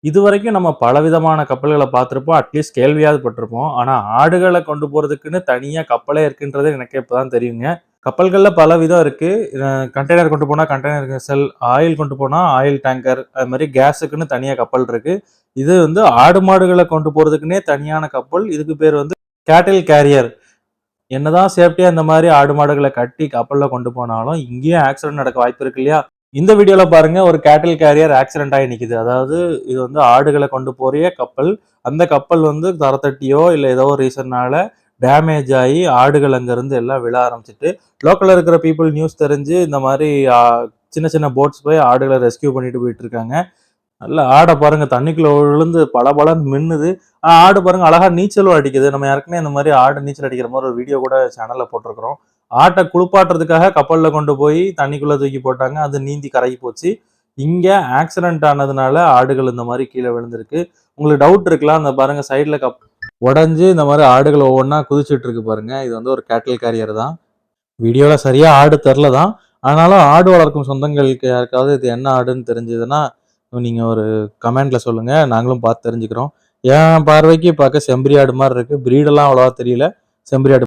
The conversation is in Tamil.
இதுவரைக்கும் நம்ம பலவிதமான கப்பல்கள பார்த்திருப்போம். அட்லீஸ்ட் கேள்வியாவது பட்டிருப்போம். ஆனா, ஆடுகள கொண்டு போறதுக்குன்னு தனியா கப்பலே இருக்குன்றது எனக்கே இப்ப தான் தெரியுங்க. கப்பல்கள்ல பல விதம் இருக்கு. கண்டெய்னர் கொண்டு போனா கண்டெய்னர் வெசல், ஆயில் கொண்டு போனா ஆயில் டேங்கர், அது மாரி கேஸுக்குன்னு தனியா கப்பல் இருக்கு. இது வந்து ஆடு, மாடுகள கொண்டு போறதுக்குன்னே தனியான கப்பல். இதுக்கு பேர் வந்து கேட்டில் கேரியர். என்னதான் சேஃப்டியா இந்த மாரி ஆடு, மாடுகள கட்டி கப்பல்ல கொண்டு போனாலும், இங்கேயும் ஆக்சிடென்ட் நடக்க வாய்ப்பு இருக்கு இல்லையா? இந்த வீடியோல பாருங்க ஒரு கேட்டில் கேரியர் ஆக்சிடென்ட் ஆகி நிக்குது. அதாவது இது வந்து ஆடுகள கொண்டு போறிய கப்பல். அந்த கப்பல் வந்து தரத்தட்டியோ, இல்ல ஏதோ ஒரு ரீசன்னால டேமேஜ் ஆயி ஆடுகள் அங்கருந்து எல்லாம் விழ ஆரம்பிச்சுட்டு, லோக்கல்ல இருக்கிற பீப்பிள் நியூஸ் தெரிஞ்சு இந்த மாரி சின்ன சின்ன போட்ஸ் போய் ஆடுகள ரெஸ்க்யூ பண்ணிட்டு போயிட்டு இருக்காங்க. நல்ல ஆட பாருங்க தண்ணிக்குள்ள விழுந்து பளபளன்னு மின்னுது. ஆடு பாருங்க அழகா நீச்சலும் அடிக்குது. நம்ம ஏற்கனவே இந்த மாரி ஆடு நீச்சல் அடிக்கிற மாரி ஒரு வீடியோ கூட சேனல்ல போட்டிருக்கிறோம். ஆட்ட குளிப்பாட்டுறதுக்காக கப்பல்ல கொண்டு போய் தண்ணிக்குள்ள தூக்கி போட்டாங்க. அது நீந்தி கரைக்கு போச்சு. இங்க ஆக்சிடென்ட் ஆனதுனால ஆடுகள் இந்த மாரி கீழ விழுந்திருக்கு. உங்களுக்கு டவுட் இருக்கலாம். அந்த பாருங்க சைடுல உடைஞ்சு இந்த மாரி ஆடுகள் ஒவ்வொன்னா குதிச்சுட்டு இருக்கு பாருங்க. இது வந்து ஒரு கேட்டில் கேரியர் தான். வீடியோல சரியா ஆடு தெரியல தான். ஆனாலும் ஆடு வளர்க்கும் சொந்தங்களுக்கு யாருக்காவது இது என்ன ஆடுன்னு தெரிஞ்சதுன்னா, நீங்க ஒரு கமெண்ட்ல சொல்லுங்க. நாங்களும் பார்த்து தெரிஞ்சுக்கிறோம். என் பார்வைக்கு பார்க்க செம்பரி ஆடு மாரி இருக்கு. பிரீடெல்லாம் அவ்வளவா தெரியல. செம்பரி ஆடு